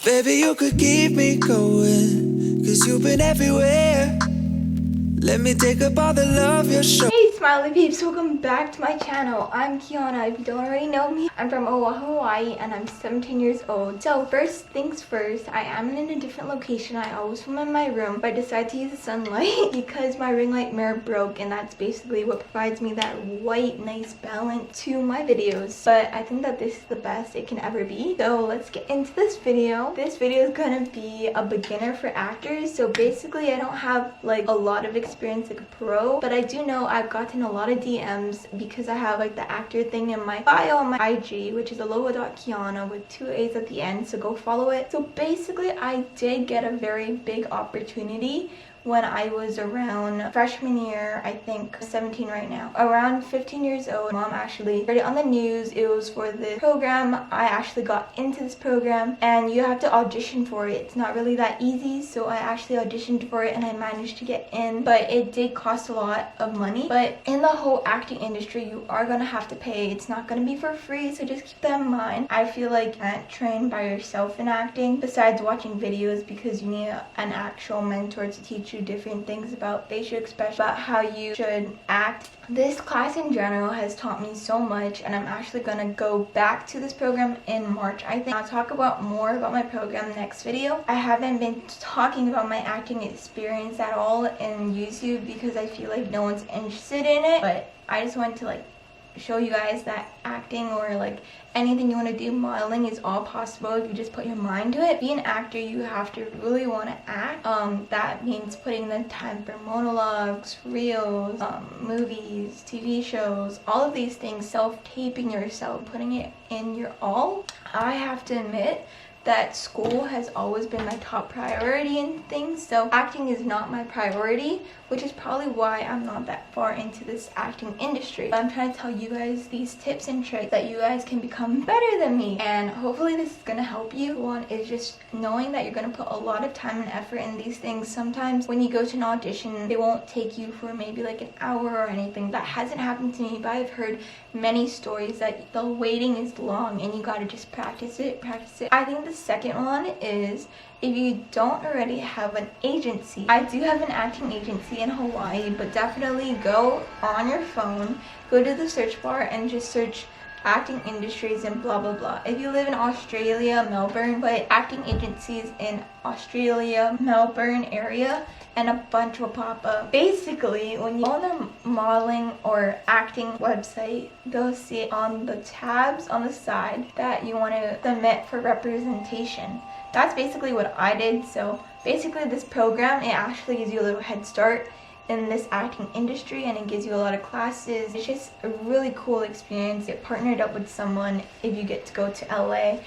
Baby, you could keep me going, 'cause you've been everywhere. Let me take up all the love you're showing. Hey smiley peeps, welcome back to my channel. I'm Kiana. If you don't already know me, I'm from Oahu Hawaii and I'm 17 years old. So first things first, I am in a different location. I always film in my room, but I decided to use the sunlight because my ring light mirror broke, and that's basically what provides me that white nice balance to my videos. But I think that this is the best it can ever be. So let's get into this video. This video is gonna be a beginner for actors. So basically I don't have like a lot of experience like a pro, but I do know I've gotten a lot of DMs because I have like the actor thing in my bio on my IG, which is aloha.kianaa with 2 A's at the end, so go follow it. So basically I did get a very big opportunity when I was around freshman year, I think 17 right now, around 15 years old. Mom actually heard it on the news. It was for the program. I actually got into this program and you have to audition for it. It's not really that easy, so I actually auditioned for it and I managed to get in, but it did cost a lot of money. But in the whole acting industry, you are gonna have to pay. It's not gonna be for free, so just keep that in mind. I feel like you can't train by yourself in acting besides watching videos, because you need an actual mentor to teach you different things about facial expression, about how you should act. This class in general has taught me so much, and I'm actually gonna go back to this program in March. I think I'll talk about more about my program next video. I haven't been talking about my acting experience at all in YouTube because I feel like no one's interested in it, but I just wanted to like show you guys that acting or like anything you want to do, modeling, is all possible if you just put your mind to it. Being an actor, you have to really want to act. That means putting the time for monologues, reels, movies, TV shows, all of these things, self-taping yourself, putting it in your all. I have to admit that school has always been my top priority in things, so acting is not my priority, which is probably why I'm not that far into this acting industry. But I'm trying to tell you guys these tips and tricks that you guys can become better than me, and hopefully this is gonna help you. One is just knowing that you're gonna put a lot of time and effort in these things. Sometimes when you go to an audition, they won't take you for maybe like an hour or anything. That hasn't happened to me, but I've heard many stories that the waiting is long and you gotta just practice it. I think the second one is, if you don't already have an agency. I do have an acting agency in Hawaii, but definitely go on your phone, go to the search bar and just search acting industries and blah blah blah. If you live in Australia, Melbourne, but acting agencies in Australia, Melbourne area, and a bunch will pop up. Basically, when you go on the modeling or acting website, they'll see on the tabs on the side that you want to submit for representation. That's basically what I did. So basically this program, it actually gives you a little head start in this acting industry, and it gives you a lot of classes. It's just a really cool experience. Get partnered up with someone if you get to go to LA,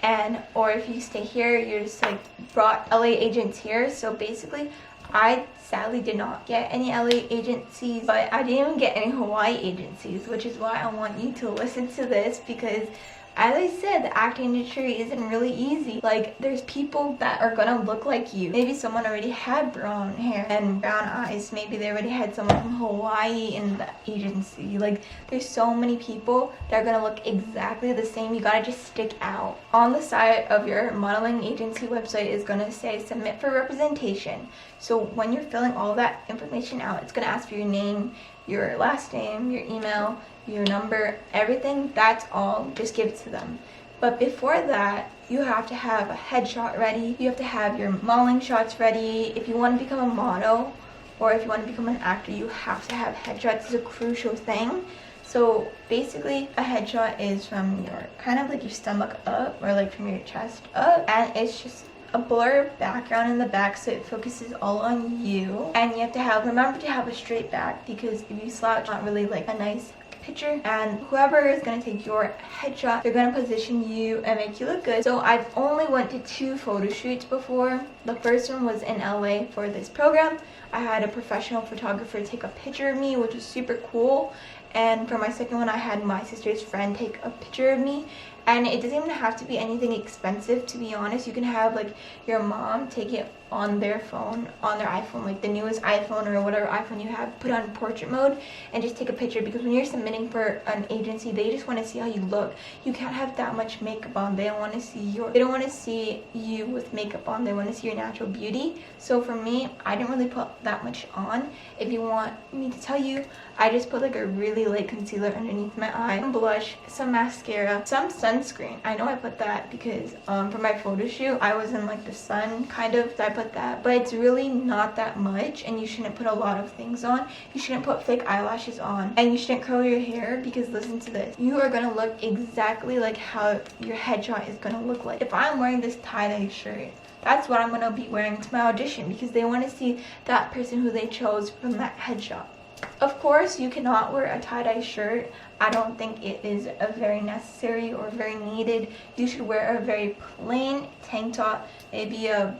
and or if you stay here, you're just like brought LA agents here. So basically I sadly did not get any LA agencies, but I didn't even get any Hawaii agencies, which is why I want you to listen to this, because as I said, the acting industry isn't really easy. Like, there's people that are gonna look like you. Maybe someone already had brown hair and brown eyes. Maybe they already had someone from Hawaii in the agency. Like, there's so many people that are gonna look exactly the same. You gotta just stick out. On the side of your modeling agency website is gonna say submit for representation. So when you're filling all that information out, it's gonna ask for your name, your last name, your email, your number, everything. That's all. Just give it to them. But before that, you have to have a headshot ready. You have to have your modeling shots ready. If you want to become a model or if you want to become an actor, you have to have headshots. It's a crucial thing. So basically a headshot is from your kind of like your stomach up, or like from your chest up, and it's just a blur background in the back, so it focuses all on you. And you have to remember to have a straight back, because if you slouch, it's not really like a nice picture, and whoever is going to take your headshot, they're going to position you and make you look good. So I've only went to 2 photo shoots before. The first one was in LA for this program. I had a professional photographer take a picture of me, which was super cool. And for my second one, I had my sister's friend take a picture of me, And it doesn't even have to be anything expensive, to be honest. You can have like your mom take it on their phone, on their iPhone, like the newest iPhone or whatever iPhone you have, put on portrait mode and just take a picture, because when you're submitting for an agency, they just want to see how you look. You can't have that much makeup on. They don't want to see you with makeup on. They want to see your natural beauty. So for me, I didn't really put that much on. If you want me to tell you, I just put like a really light concealer underneath my eye, some blush, some mascara, some sunscreen. I know I put that because for my photo shoot I was in like the sun kind of, so I put that, but it's really not that much, and you shouldn't put a lot of things on. You shouldn't put fake eyelashes on, and you shouldn't curl your hair, because listen to this, you are gonna look exactly like how your headshot is gonna look like. If I'm wearing this tie-dye shirt, that's what I'm gonna be wearing to my audition, because they want to see that person who they chose from that headshot. Of course, you cannot wear a tie-dye shirt. I don't think it is a very necessary or very needed. You should wear a very plain tank top, maybe a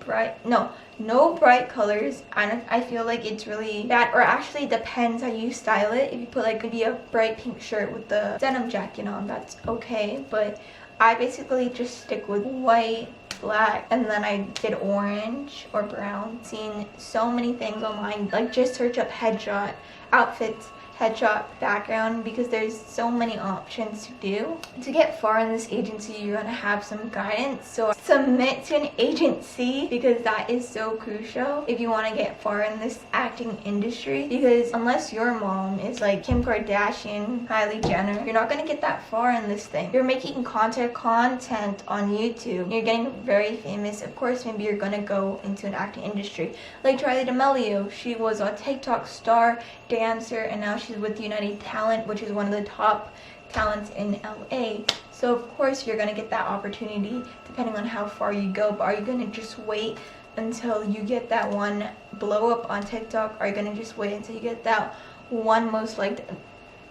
no bright colors. I feel like it's really bad, or actually it depends how you style it. If you put like maybe a bright pink shirt with the denim jacket on, that's okay, but I basically just stick with white, black, and then I did orange or brown. Seen so many things online, like just search up headshot outfits, headshot background, because there's so many options to do. To get far in this agency, you're gonna have some guidance, so submit to an agency, because that is so crucial if you want to get far in this acting industry, because unless your mom is like Kim Kardashian, Kylie Jenner, you're not gonna get that far in this thing. You're making content on YouTube, you're getting very famous. Of course, maybe you're gonna go into an acting industry like Charli D'Amelio. She was a TikTok star, dancer, and now she's with United Talent, which is one of the top talents in LA. So of course you're gonna get that opportunity depending on how far you go. But are you gonna just wait until you get that one blow up on TikTok? Are you gonna just wait until you get that one most liked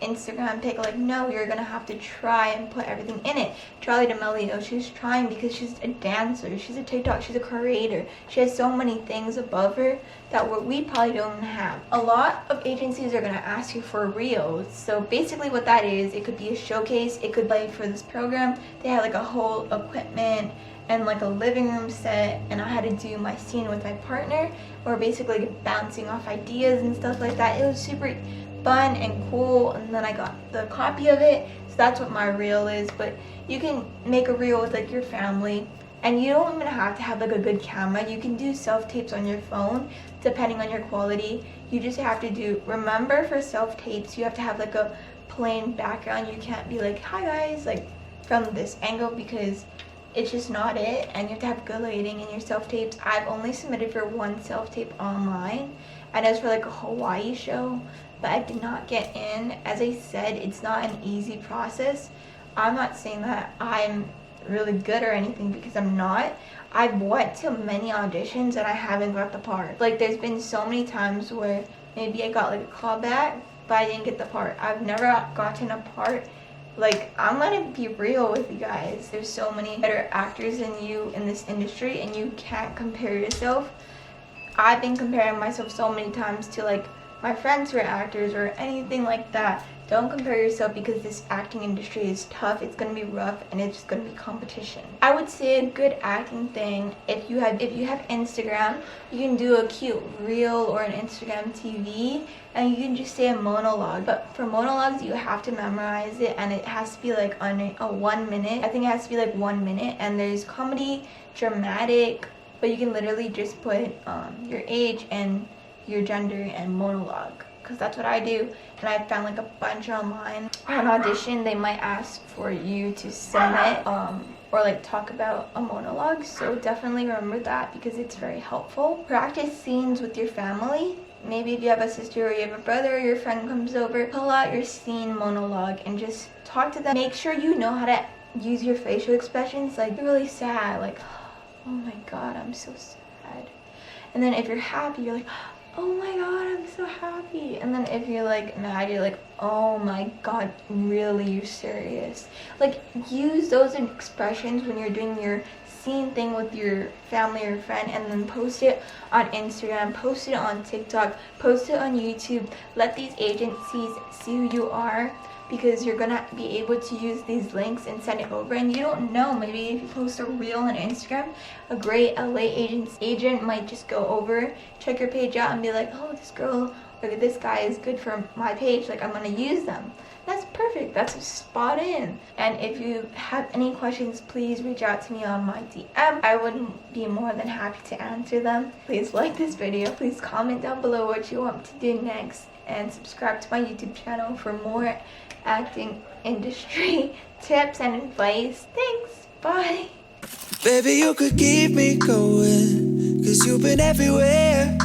Instagram pic? Like, no, you're gonna have to try and put everything in it. Charli D'Amelio, she's trying because she's a dancer, she's a TikTok, she's a creator. She has so many things above her that we probably don't have. A lot of agencies are gonna ask you for reels. So basically what that is, it could be a showcase, it could be for this program. They had like a whole equipment and like a living room set, and I had to do my scene with my partner, or basically like bouncing off ideas and stuff like that. It was super fun and cool, and then I got the copy of it, so that's what my reel is. But you can make a reel with like your family, and you don't even have to have like a good camera. You can do self-tapes on your phone depending on your quality. You just have to remember for self-tapes you have to have like a plain background. You can't be like, hi guys, like from this angle, because it's just not it, and you have to have good lighting in your self-tapes. I've only submitted for one self-tape online, and it was for like a Hawaii show, but I did not get in. As I said, it's not an easy process. I'm not saying that I'm really good or anything, because I'm not. I've went to many auditions and I haven't got the part. Like, there's been so many times where maybe I got like a callback, but I didn't get the part. I've never gotten a part. Like, I'm gonna be real with you guys. There's so many better actors than you in this industry, and you can't compare yourself. I've been comparing myself so many times to like my friends who are actors or anything like that. Don't compare yourself, because this acting industry is tough. It's gonna be rough, and it's gonna be competition. I would say a good acting thing, if you have Instagram, you can do a cute reel or an Instagram TV, and you can just say a monologue. But for monologues, you have to memorize it, and it has to be like on a 1 minute. I think it has to be like 1 minute, and there's comedy, dramatic, but you can literally just put your age and your gender and monologue, because that's what I do. And I found like a bunch online. On audition, they might ask for you to submit or like talk about a monologue, so definitely remember that, because it's very helpful. Practice scenes with your family. Maybe if you have a sister or you have a brother or your friend comes over, pull out your scene monologue and just talk to them. Make sure you know how to use your facial expressions. Like, you're really sad, like, oh my god, I'm so sad. And then if you're happy, you're like, oh my god, I'm so happy. And then if you're like mad, you're like, oh my god, really, you're serious? Like, use those expressions when you're doing your scene thing with your family or friend, and then post it on Instagram, post it on TikTok, post it on YouTube. Let these agencies see who you are, because you're gonna be able to use these links and send it over. And you don't know, maybe if you post a reel on Instagram, a great LA agent might just go over, check your page out, and be like, oh, this girl or this guy is good for my page, like I'm gonna use them. That's perfect. That's spot in. And if you have any questions, please reach out to me on my DM. I would be more than happy to answer them. Please like this video. Please comment down below what you want me to do next. And subscribe to my YouTube channel for more acting industry tips and advice. Thanks. Bye. Baby, you could keep me going, 'cause you've been everywhere.